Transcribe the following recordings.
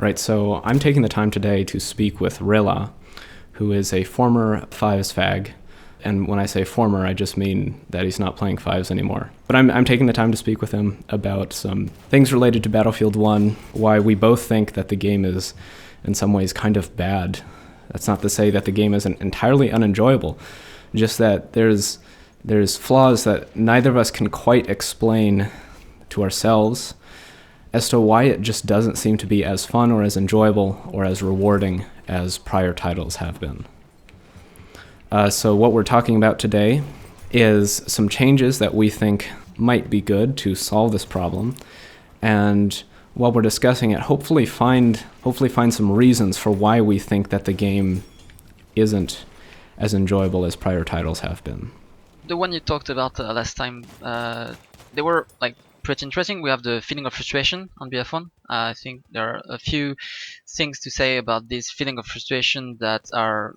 Right, so I'm taking the time today to speak with Rela, who is a former Fives fag. And when I say former, I just mean that he's not playing Fives anymore. But I'm taking the time to speak with him about some things related to Battlefield 1, why we both think that the game is in some ways kind of bad. That's not to say that the game isn't entirely unenjoyable, just that there's flaws that neither of us can quite explain to ourselves as to why it just doesn't seem to be as fun or as enjoyable or as rewarding as prior titles have been. So what we're talking about today is some changes that we think might be good to solve this problem, and while we're discussing it, hopefully find some reasons for why we think that the game isn't as enjoyable as prior titles have been. The one you talked about last time, they were like pretty interesting. We have the feeling of frustration on BF1. I think there are a few things to say about this feeling of frustration that are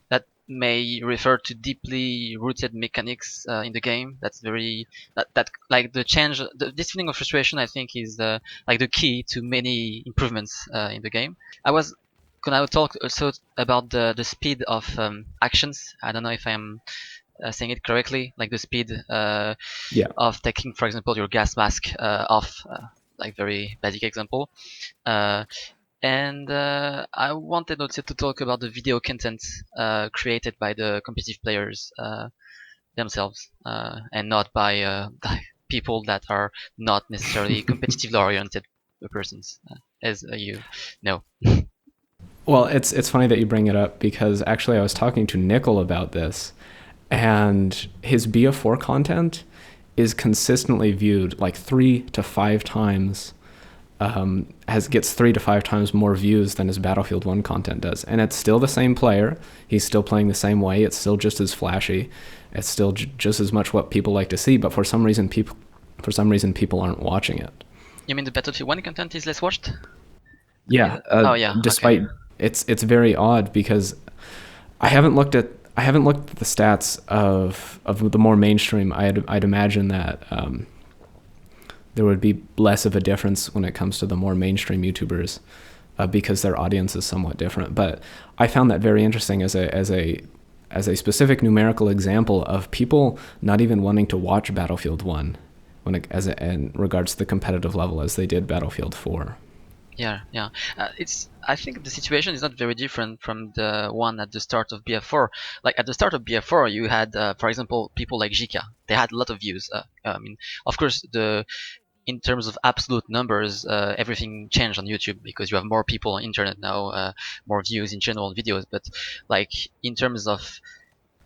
that may refer to deeply rooted mechanics in the game. That's very that like the change. This feeling of frustration, I think, is like the key to many improvements in the game. I was gonna talk also about the speed of actions. I don't know if I'm saying it correctly, like the speed of taking, for example, your gas mask off, like very basic example. And I wanted also to talk about the video content created by the competitive players themselves, and not by people that are not necessarily competitively oriented persons, as you know. Well, it's funny that you bring it up, because actually I was talking to Nickel about this, and his BF4 content is consistently viewed like 3 to 5 times, gets 3 to 5 times more views than his Battlefield 1 content does. And it's still the same player. He's still playing the same way. It's still just as flashy. It's still just as much what people like to see. But for some reason, people aren't watching it. You mean the Battlefield 1 content is less watched? Yeah. Yeah. Despite okay. It's very odd, because I haven't looked at the stats of the more mainstream. I'd imagine that there would be less of a difference when it comes to the more mainstream YouTubers, because their audience is somewhat different. But I found that very interesting as a specific numerical example of people not even wanting to watch Battlefield 1 in regards to the competitive level as they did Battlefield 4. Yeah. I think the situation is not very different from the one at the start of BF4. Like at the start of BF4, you had, for example, people like Jika. They had a lot of views. I mean, of course, in terms of absolute numbers, everything changed on YouTube because you have more people on internet now, more views in general on videos. But like in terms of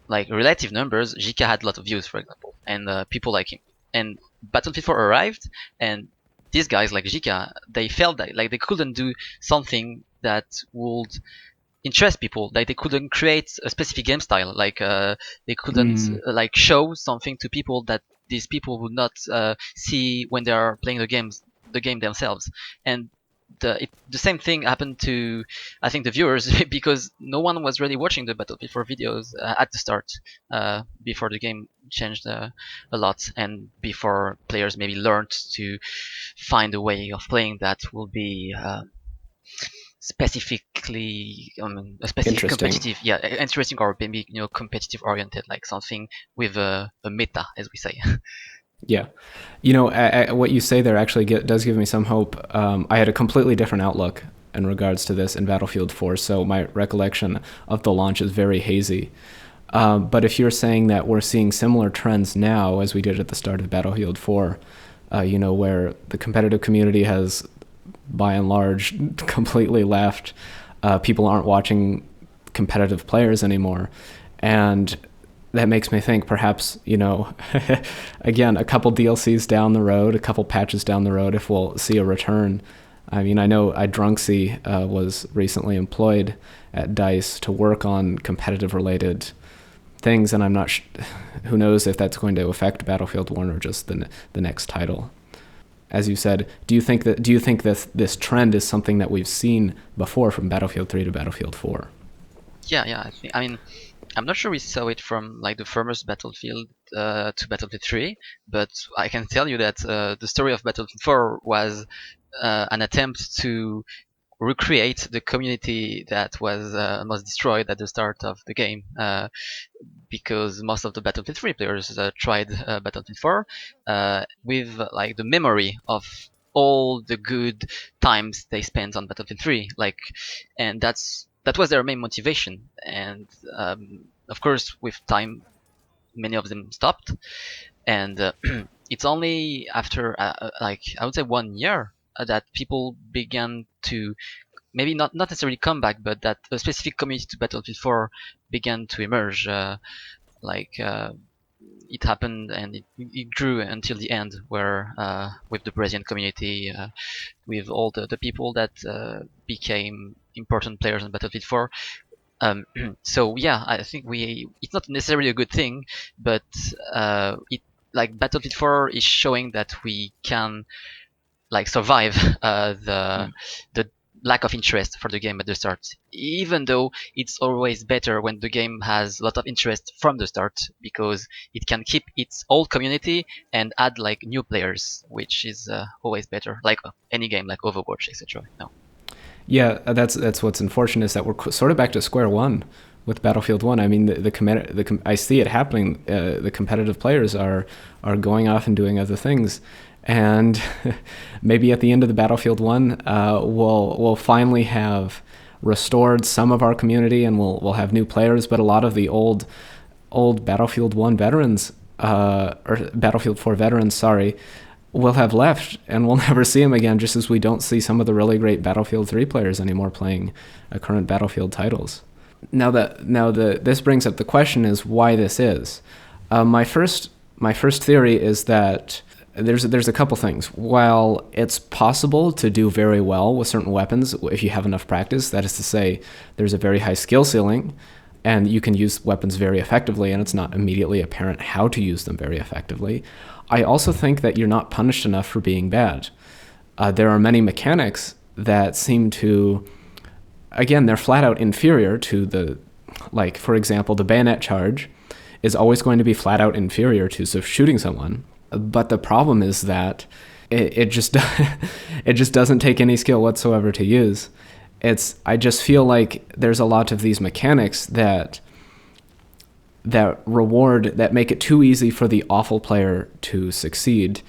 like relative numbers, Jika had a lot of views, for example, and people like him. And Battlefield 4 arrived, and these guys like Jika, they felt that like they couldn't do something that would interest people. Like they couldn't create a specific game style. Like they couldn't like show something to people that these people would not see when they are playing the game themselves. And the same thing happened to, I think, the viewers because no one was really watching the Battlefield 4 videos at the start, before the game changed a lot, and before players maybe learned to find a way of playing that will be specifically a specific competitive, interesting, or maybe competitive oriented, like something with a meta, as we say. Yeah. What you say there actually does give me some hope. I had a completely different outlook in regards to this in Battlefield 4, so my recollection of the launch is very hazy. But if you're saying that we're seeing similar trends now as we did at the start of Battlefield 4, where the competitive community has, by and large, completely left, people aren't watching competitive players anymore, and that makes me think perhaps, again, a couple DLCs down the road, a couple patches down the road, if we'll see a return. I mean, I know Drunksy was recently employed at DICE to work on competitive related things, and I'm not who knows if that's going to affect Battlefield 1 or just the next title. As you said, do you think that this trend is something that we've seen before from Battlefield 3 to Battlefield 4? Yeah. I mean, I'm not sure we saw it from like the first Battlefield to Battlefield 3, but I can tell you that the story of Battlefield 4 was an attempt to recreate the community that was almost destroyed at the start of the game. Because most of the Battlefield 3 players tried Battlefield 4 with like the memory of all the good times they spent on Battlefield 3, and that was their main motivation. And of course, with time, many of them stopped, and it's only after like I would say 1 year that people began to maybe not necessarily come back, but that a specific community to Battlefield 4 began to emerge. Like it happened and it grew until the end, where with the Brazilian community, with all the people that became important players in Battlefield 4. So yeah, I think it's not necessarily a good thing, but it like Battlefield 4 is showing that we can like survive the lack of interest for the game at the start, even though it's always better when the game has a lot of interest from the start, because it can keep its old community and add like new players, which is always better, like any game like Overwatch, etc. No. Yeah, that's what's unfortunate, is that we're sort of back to square one with Battlefield 1. I mean, I see it happening. The competitive players are going off and doing other things, and maybe at the end of the Battlefield 1, we'll finally have restored some of our community, and we'll have new players. But a lot of the old Battlefield 1 veterans, or Battlefield 4 veterans, sorry, will have left, and we'll never see them again, just as we don't see some of the really great Battlefield 3 players anymore playing current Battlefield titles. This brings up the question is why this is. My first theory is that there's a couple things. While it's possible to do very well with certain weapons if you have enough practice, that is to say, there's a very high skill ceiling, and you can use weapons very effectively, and it's not immediately apparent how to use them very effectively. I also think that you're not punished enough for being bad. There are many mechanics that seem to, again, they're flat out inferior to like, for example, the bayonet charge is always going to be flat out inferior to shooting someone. But the problem is that it just it just doesn't take any skill whatsoever to use. I just feel like there's a lot of these mechanics that make it too easy for the awful player to succeed.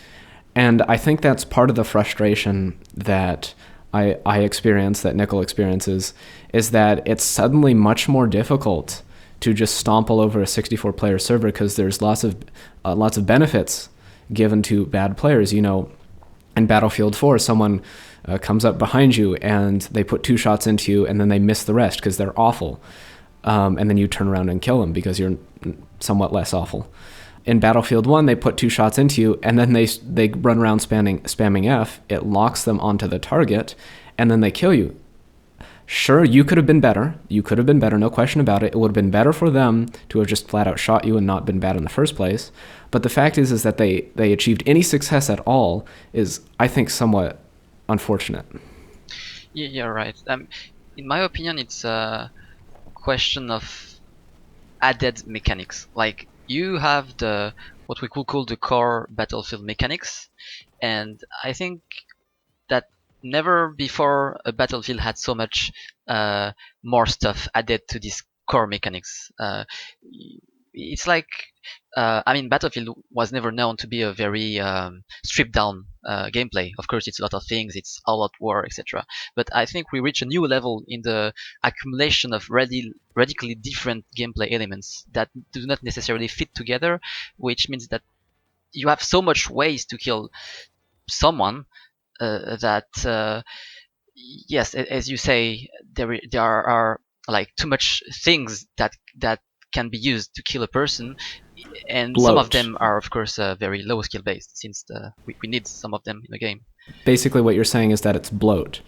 And I think that's part of the frustration that I experience, that Nickel experiences, is that it's suddenly much more difficult to just stomp all over a 64-player server, because there's lots of benefits given to bad players. You know, in Battlefield 4, someone comes up behind you and they put 2 shots into you, and then they miss the rest because they're awful. And then you turn around and kill them because you're somewhat less awful. In Battlefield 1, they put 2 shots into you, and then they run around spamming F. It locks them onto the target, and then they kill you. Sure, you could have been better. No question about it. It would have been better for them to have just flat out shot you and not been bad in the first place. But the fact is that they achieved any success at all is, I think, somewhat unfortunate. Yeah, you're right. In my opinion, it's question of added mechanics. Like, you have what we could call the core Battlefield mechanics, and I think that never before a Battlefield had so much more stuff added to these core mechanics. It's like I mean, Battlefield was never known to be a very stripped down gameplay. Of course, it's a lot of things, it's all out war, etc. But I think we reach a new level in the accumulation of radically different gameplay elements that do not necessarily fit together, which means that you have so much ways to kill someone that yes, as you say, there are like too much things that can be used to kill a person, and Bloat. some of them are of course very low skill based, since we need some of them in the game. Basically, what you're saying is that it's bloat.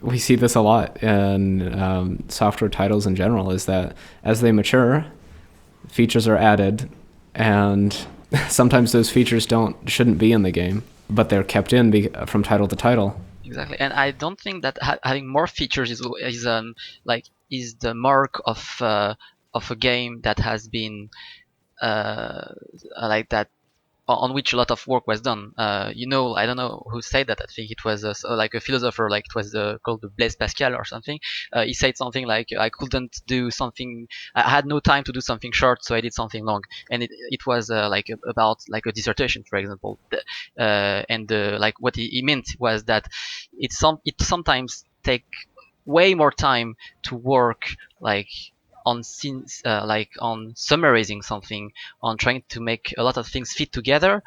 We see this a lot in software titles in general, is that as they mature, features are added, and sometimes those features shouldn't be in the game, but they're kept in from title to title. Exactly, and I don't think that having more features is the mark of a game that has been like that on which a lot of work was done. I don't know who said that. I think it was like a philosopher, like it was called Blaise Pascal or something. He said something like, "I couldn't do something. I had no time to do something short, so I did something long." And it was like about like a dissertation, for example. And like what he meant was that it sometimes take way more time to work like on scenes, like on summarizing something, on trying to make a lot of things fit together,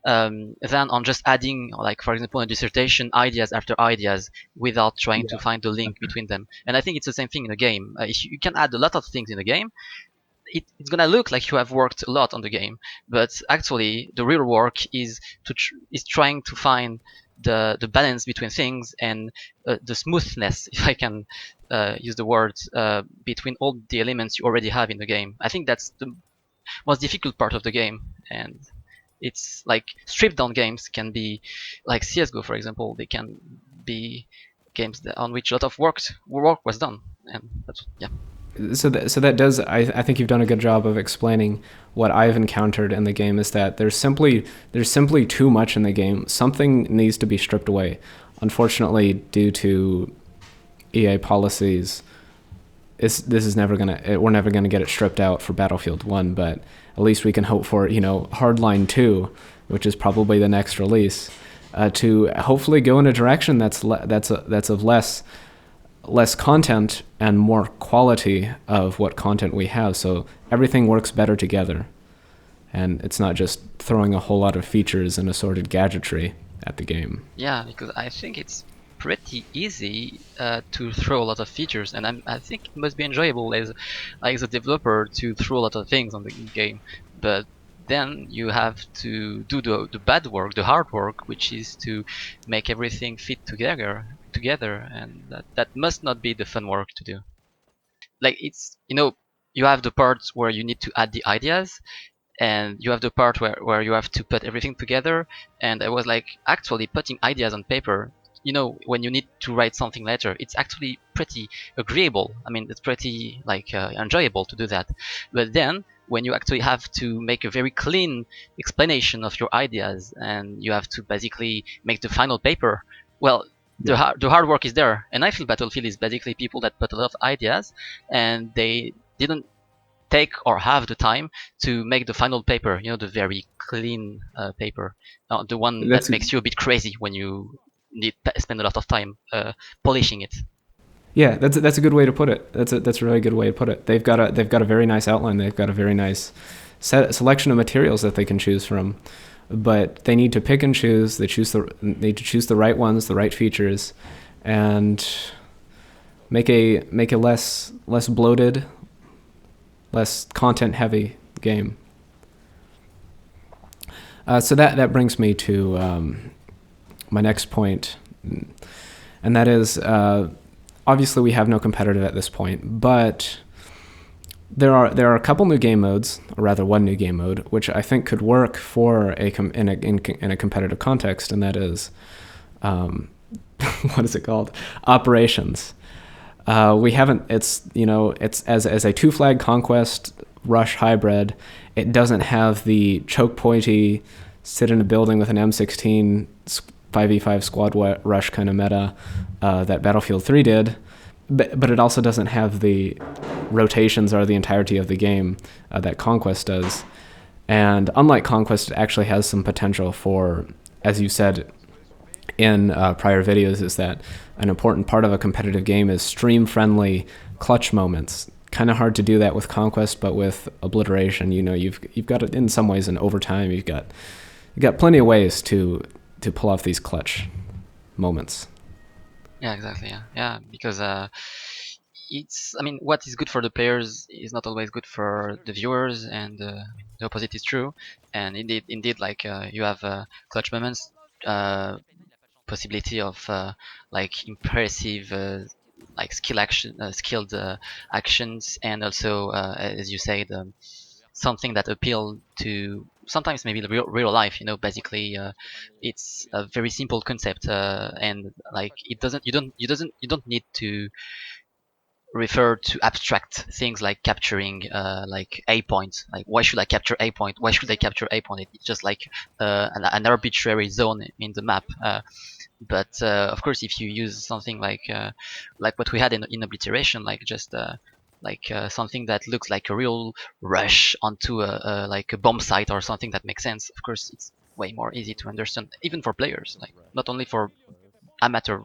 than on just adding, like for example, in a dissertation, ideas after ideas without trying to Yeah. find the link between them. And I think it's the same thing in a game. If you can add a lot of things in a game, it's gonna look like you have worked a lot on the game, but actually the real work is is trying to find the balance between things, and the smoothness, if I can use the word, between all the elements you already have in the game. I think that's the most difficult part of the game, and it's like stripped down games can be like CS:GO, for example. They can be games on which a lot of work was done, and that's yeah. So that does, I think you've done a good job of explaining what I've encountered in the game, is that there's simply too much in the game. Something needs to be stripped away. Unfortunately, due to EA policies, this is never gonna we're never gonna get it stripped out for Battlefield 1, but at least we can hope for, Hardline 2, which is probably the next release, to hopefully go in a direction that's of less content and more quality of what content we have, so everything works better together, and it's not just throwing a whole lot of features and assorted gadgetry at the game. Yeah, because I think it's pretty easy to throw a lot of features, and I think it must be enjoyable as a developer to throw a lot of things on the game. But then you have to do the bad work, the hard work, which is to make everything fit together, and that must not be the fun work to do. Like it's you have the parts where you need to add the ideas, and you have the part where you have to put everything together. And I was like, actually putting ideas on paper, when you need to write something later, it's actually pretty agreeable. I mean, it's pretty like enjoyable to do that. But then when you actually have to make a very clean explanation of your ideas, and you have to basically make the final paper, well, Yeah. the hard work is there. And I feel Battlefield is basically people that put a lot of ideas, and they didn't take or have the time to make the final paper, the very clean paper, the one that That's makes you a bit crazy when you need spend a lot of time polishing it. Yeah, that's a good way to put it. That's a really good way to put it. They've got a very nice outline. They've got a very nice selection of materials that they can choose from, but they need to pick and choose. Need to choose the right ones, the right features, and make a less bloated, less content heavy game. So that brings me to my next point, and that is, obviously we have no competitive at this point, but there are a couple new game modes, or rather one new game mode, which I think could work for in a competitive context, and that is, what is it called? Operations. We haven't. It's as a two flag conquest rush hybrid. It doesn't have the choke pointy sit in a building with an M16 5v5 squad rush kind of meta that Battlefield 3 did, but it also doesn't have the rotations or the entirety of the game that Conquest does. And unlike Conquest, it actually has some potential for, as you said in prior videos, is that an important part of a competitive game is stream-friendly clutch moments. Kind of hard to do that with Conquest, but with Obliteration, you've got it in some ways in overtime. You've got plenty of ways to pull off these clutch moments. Yeah, exactly. Yeah, because I mean, what is good for the players is not always good for the viewers, and the opposite is true. And indeed, like you have clutch moments, uh, possibility of like impressive like skilled actions, and also as you said, something that appeal to sometimes maybe the real life. Basically it's a very simple concept, and like it doesn't you don't need to refer to abstract things like capturing like A point. Like, why should I capture A point? Why should I capture A point? It's just like an arbitrary zone in the map. But of course, if you use something like what we had in obliteration, like just something that looks like a real rush onto like a bomb site or something that makes sense, of course it's way more easy to understand, even for players, like not only for amateur,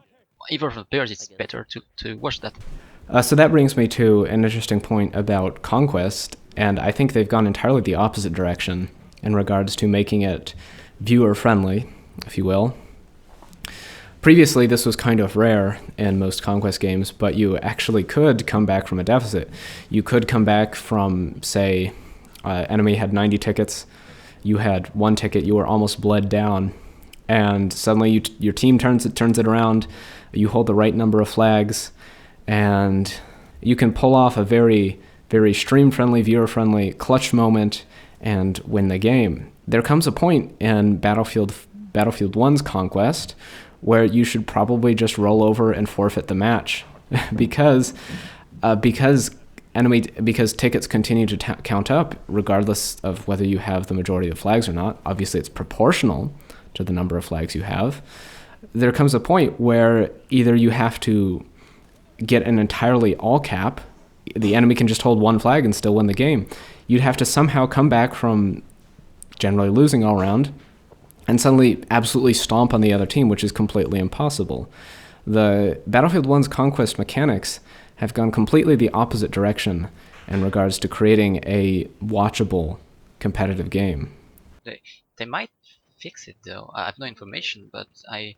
even for players it's better to watch that. So that brings me to an interesting point about Conquest, and I think they've gone entirely the opposite direction in regards to making it viewer friendly, if you will. Previously, this was kind of rare in most Conquest games, but you actually could come back from a deficit. You could come back from, say, enemy had 90 tickets, you had one ticket, you were almost bled down, and suddenly your team turns it around, you hold the right number of flags, and you can pull off a very, very stream-friendly, viewer-friendly clutch moment and win the game. There comes a point in Battlefield 1's Conquest where you should probably just roll over and forfeit the match because tickets continue to count up regardless of whether you have the majority of flags or not. Obviously, it's proportional to the number of flags you have. There comes a point where either you have to get an entirely all cap, the enemy can just hold one flag and still win the game. You'd have to somehow come back from generally losing all round and suddenly absolutely stomp on the other team, which is completely impossible. The Battlefield 1's Conquest mechanics have gone completely the opposite direction in regards to creating a watchable competitive game. They might fix it though. I have no information, but I'm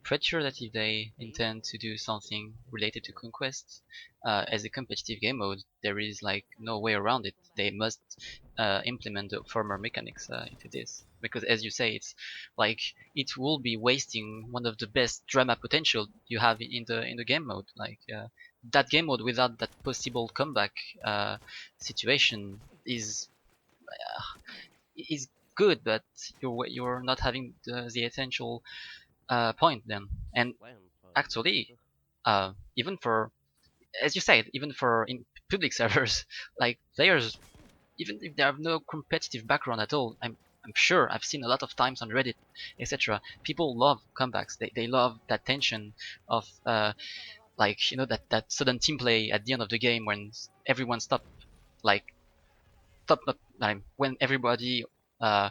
pretty sure that if they intend to do something related to Conquest as a competitive game mode, there is like no way around it. They must implement the former mechanics into this, because as you say, it's like it will be wasting one of the best drama potential you have in the game mode. Like that game mode without that possible comeback situation is good, but you're not having the essential point then. And actually, even for, as you said, even for in public servers, like players, even if they have no competitive background at all, I'm sure I've seen a lot of times on Reddit, etc. People love comebacks. They love that tension of like that sudden team play at the end of the game when everyone like stop not when everybody uh,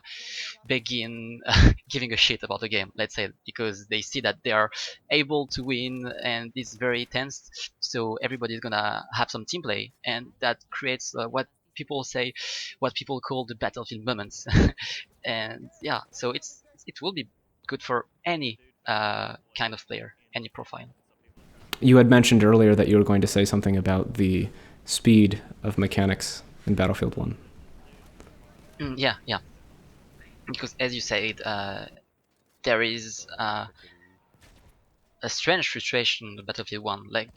begin giving a shit about the game, let's say, because they see that they are able to win and it's very tense, so everybody's gonna have some team play, and that creates what people call the battlefield moments. And yeah, so it will be good for any kind of player, any profile. You had mentioned earlier that you were going to say something about the speed of mechanics in Battlefield 1. Yeah, because as you said, there is a strange frustration in Battlefield 1. Like,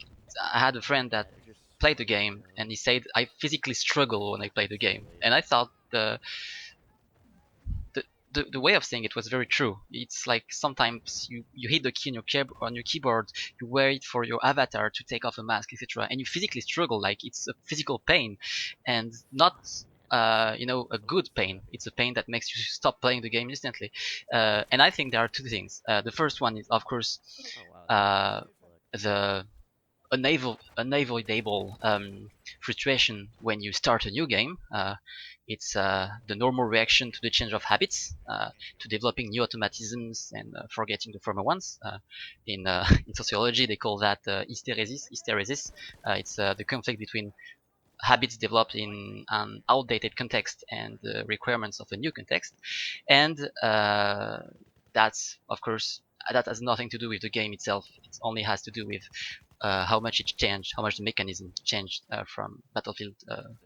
I had a friend that played the game and he said, I physically struggle when I play the game. And I thought the, the way of saying it was very true. It's like sometimes you hit the key on your keyboard, you wait for your avatar to take off a mask, etc., and you physically struggle, like it's a physical pain, and not a good pain. It's a pain that makes you stop playing the game instantly. And I think there are two things. The first one is, of course, the unavoidable frustration when you start a new game. It's the normal reaction to the change of habits, to developing new automatisms and forgetting the former ones. In sociology, they call that hysteresis. Hysteresis. It's the conflict between habits developed in an outdated context and the requirements of a new context. And that's, of course, that has nothing to do with the game itself. It only has to do with how much it changed, how much the mechanism changed from Battlefield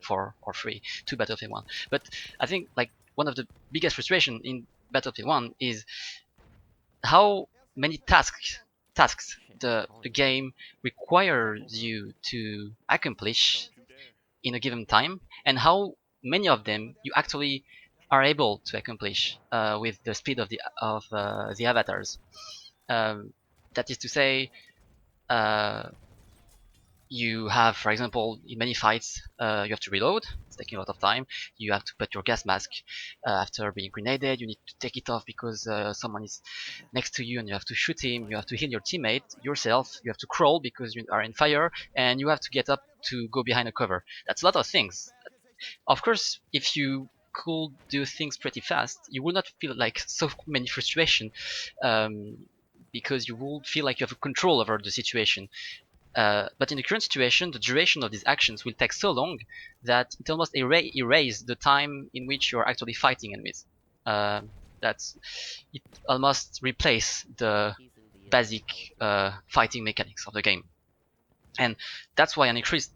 4 or 3 to Battlefield 1. But I think like one of the biggest frustration in Battlefield 1 is how many tasks the game requires you to accomplish in a given time, and how many of them you actually are able to accomplish with the speed of the avatars. Um, that is to say, uh, you have, for example, in many fights, you have to reload. It's taking a lot of time. You have to put your gas mask after being grenaded. You need to take it off because someone is next to you and you have to shoot him. You have to heal your teammate, yourself. You have to crawl because you are in fire, and you have to get up to go behind a cover. That's a lot of things. Of course, if you could do things pretty fast, you will not feel like so many frustration, because you will feel like you have control over the situation. But in the current situation, the duration of these actions will take so long that it almost erase the time in which you're actually fighting enemies. Uh, that's it almost replace the basic fighting mechanics of the game, and that's why an increased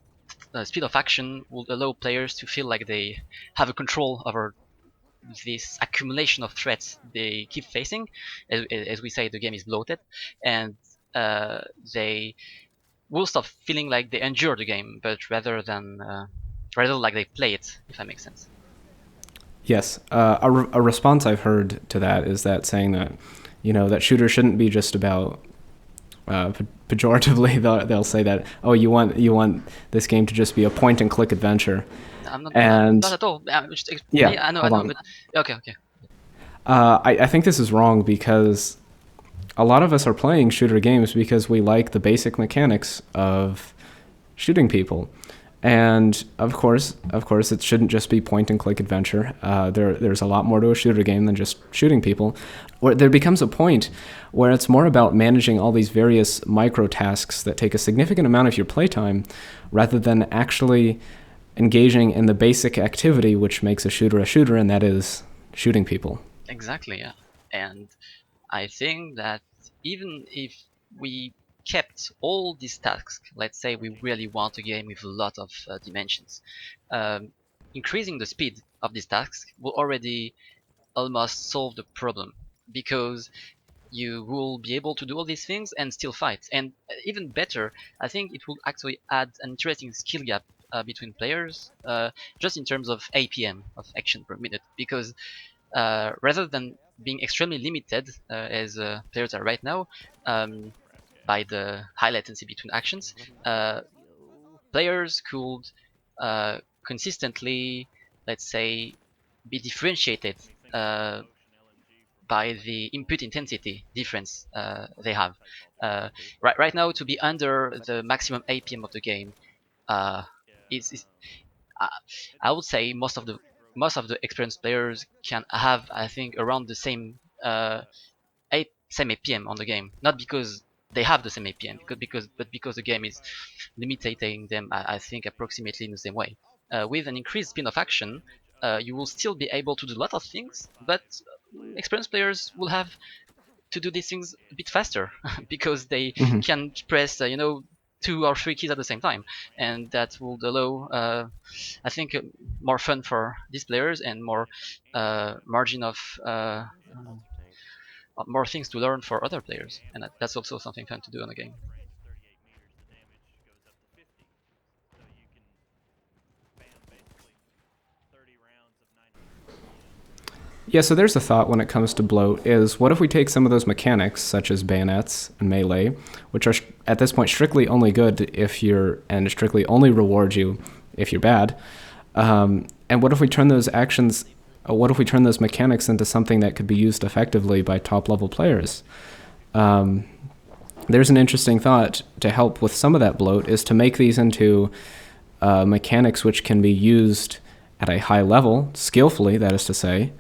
speed of action will allow players to feel like they have a control over this accumulation of threats they keep facing. As we say, the game is bloated, and they will stop feeling like they endure the game, but rather like they play it, if that makes sense. Yes, a response I've heard to that is that saying that, that shooters shouldn't be just about pejoratively. They'll say that, oh, you want this game to just be a point and click adventure, I'm not, and not at all. yeah, I hold know, on. but okay, okay. I think this is wrong because a lot of us are playing shooter games because we like the basic mechanics of shooting people. And of course, it shouldn't just be point and click adventure. There's a lot more to a shooter game than just shooting people. Where there becomes a point where it's more about managing all these various micro tasks that take a significant amount of your playtime, rather than actually engaging in the basic activity which makes a shooter, and that is shooting people. Exactly, yeah. And I think that even if we kept all these tasks, let's say we really want a game with a lot of dimensions, um, increasing the speed of these tasks will already almost solve the problem, because you will be able to do all these things and still fight. And even better, I think it will actually add an interesting skill gap between players, just in terms of APM, of action per minute, because rather than being extremely limited, as players are right now, um, by the high latency between actions, uh, players could consistently, let's say, be differentiated uh, by the input intensity difference they have. Right now, to be under the maximum APM of the game, uh, is uh, I would say most of the experienced players can have, I think, around the same same APM on the game. Not because they have the same APM, but because the game is limiting them, I think, approximately in the same way. With an increased spin of action, you will still be able to do a lot of things, but experienced players will have to do these things a bit faster because they Mm-hmm. can press, 2 or 3 keys at the same time, and that will allow, I think, more fun for these players and more margin of more things to learn for other players, and that's also something fun to do in a game. Yeah, so there's a thought when it comes to bloat is, what if we take some of those mechanics, such as bayonets and melee, which are at this point strictly only good if you're, and strictly only reward you if you're bad, and what if we turn those actions, what if we turn those mechanics into something that could be used effectively by top level players? Um, there's an interesting thought to help with some of that bloat, is to make these into mechanics which can be used at a high level, skillfully, that is to say.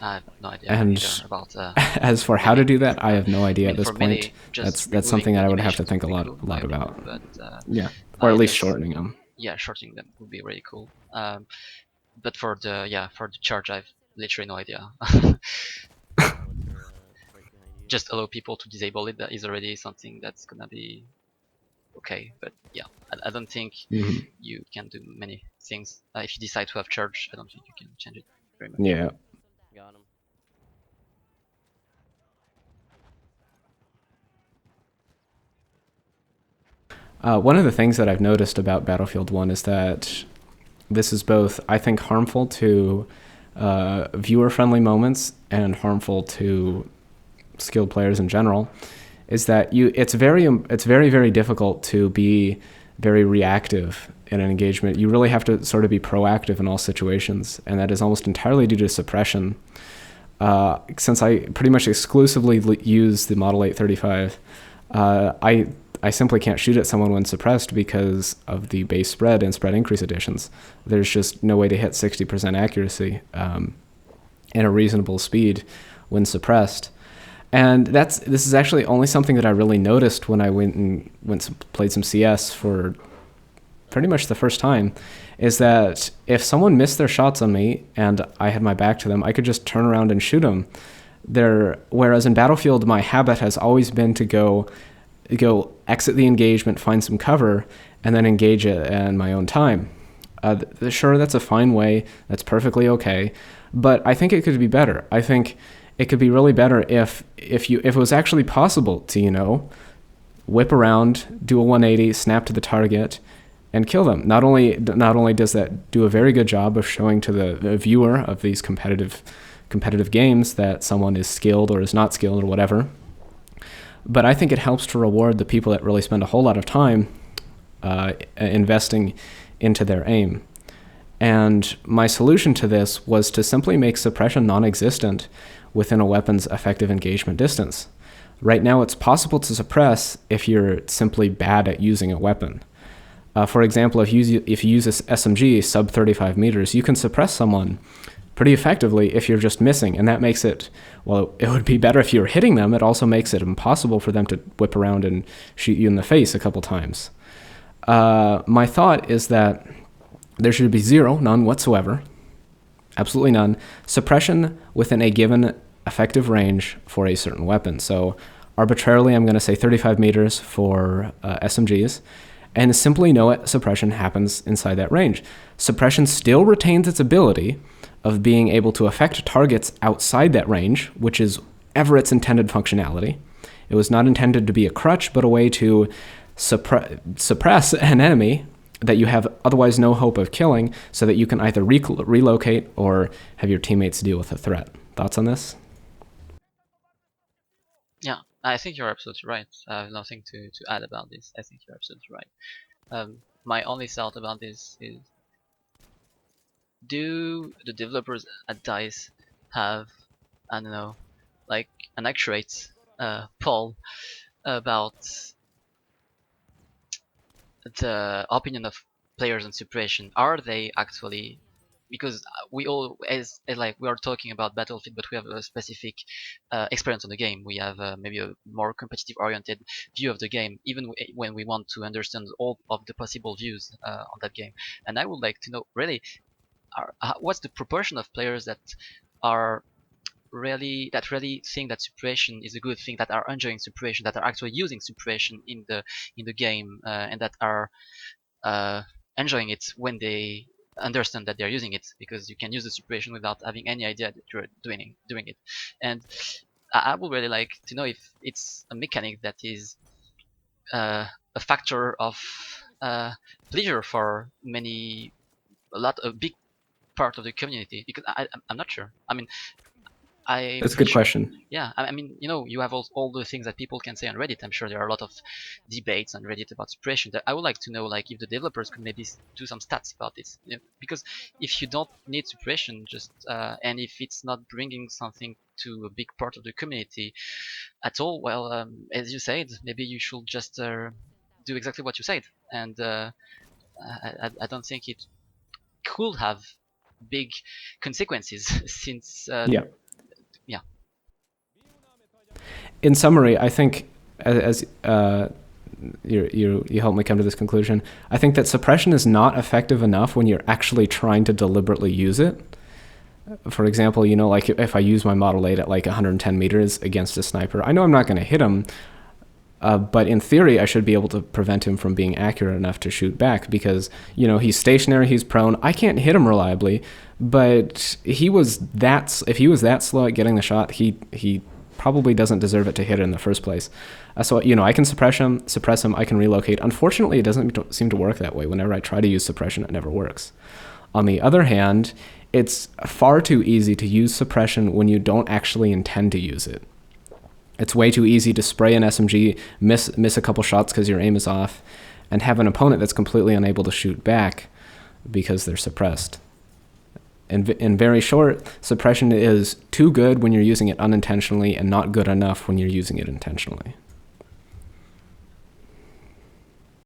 I have no idea And either about as for how to melee. do that, I have no I idea mean, at this for point. melee, just That's removing something the that I would have to animations think would be cool, a my lot opinion. about. But Yeah, or at I least guess, shortening them. yeah, shortening them would be really cool. But for the charge, I've literally no idea. Just allow people to disable it. That is already something that's gonna be okay. But yeah, I don't think Hmm. you can do many things. If you decide to have charge, I don't think you can change it very much. Yeah. One of the things that I've noticed about Battlefield 1 is that this is both, I think, harmful to viewer-friendly moments and harmful to skilled players in general. Is that it's very very difficult to be very reactive in an engagement. You really have to sort of be proactive in all situations, and that is almost entirely due to suppression. Since I pretty much exclusively use the Model 835, I simply can't shoot at someone when suppressed because of the base spread and spread increase additions. There's just no way to hit 60% accuracy in a reasonable speed when suppressed. And this is actually only something that I really noticed when I played some CS for pretty much the first time, is that if someone missed their shots on me and I had my back to them, I could just turn around and shoot them. Whereas in Battlefield, my habit has always been to go exit the engagement, find some cover, and then engage it in my own time. Sure, that's a fine way. That's perfectly okay. But I think it could be better. I think it could be really better if it was actually possible to, whip around, do a 180, snap to the target, and kill them. Not only does that do a very good job of showing to the viewer of these competitive games that someone is skilled or is not skilled or whatever, but I think it helps to reward the people that really spend a whole lot of time investing into their aim. And my solution to this was to simply make suppression non-existent within a weapon's effective engagement distance. Right now, it's possible to suppress if you're simply bad at using a weapon. For example, if you use this SMG sub 35 meters, you can suppress someone pretty effectively if you're just missing, and that makes it, well, it would be better if you're hitting them. It also makes it impossible for them to whip around and shoot you in the face a couple times. My thought is that there should be zero, none whatsoever, absolutely none, suppression within a given effective range for a certain weapon. So arbitrarily, I'm going to say 35 meters for SMGs, and simply know suppression happens inside that range. Suppression still retains its ability of being able to affect targets outside that range, which is ever its intended functionality. It was not intended to be a crutch, but a way to suppress an enemy that you have otherwise no hope of killing, so that you can either relocate or have your teammates deal with the threat. Thoughts on this? Yeah, I think you're absolutely right. I have nothing to add about this. I think you're absolutely right. My only thought about this is, do the developers at DICE have, I don't know, like an accurate poll about the opinion of players on Suppression? Are they actually, because we all, as like we are talking about Battlefield, but we have a specific experience on the game. We have maybe a more competitive oriented view of the game, even when we want to understand all of the possible views on that game. And I would like to know really, what's the proportion of players that are really think that Suppression is a good thing, that are enjoying Suppression, that are actually using Suppression in the game, and that are enjoying it when they understand that they're using it, because you can use the Suppression without having any idea that you're doing it. And I would really like to know if it's a mechanic that is a factor of pleasure for a big part of the community, because I'm not sure. I mean, That's a good question. Yeah, I mean, you have all the things that people can say on Reddit. I'm sure there are a lot of debates on Reddit about Suppression. That I would like to know, like, if the developers could maybe do some stats about this. Because if you don't need Suppression, and if it's not bringing something to a big part of the community at all, well, as you said, maybe you should just do exactly what you said. And I don't think it could have big consequences since Yeah. yeah. In summary, I think as you helped me come to this conclusion, I think that suppression is not effective enough when you're actually trying to deliberately use it. For example, like if I use my Model 8 at like 110 meters against a sniper, I know I'm not going to hit him, but in theory, I should be able to prevent him from being accurate enough to shoot back, because, he's stationary, he's prone. I can't hit him reliably, but if he was that slow at getting the shot, he probably doesn't deserve it to hit it in the first place. So, I can suppress him, I can relocate. Unfortunately, it doesn't seem to work that way. Whenever I try to use suppression, it never works. On the other hand, it's far too easy to use suppression when you don't actually intend to use it. It's way too easy to spray an SMG, miss a couple shots because your aim is off, and have an opponent that's completely unable to shoot back because they're suppressed. In very short, suppression is too good when you're using it unintentionally and not good enough when you're using it intentionally.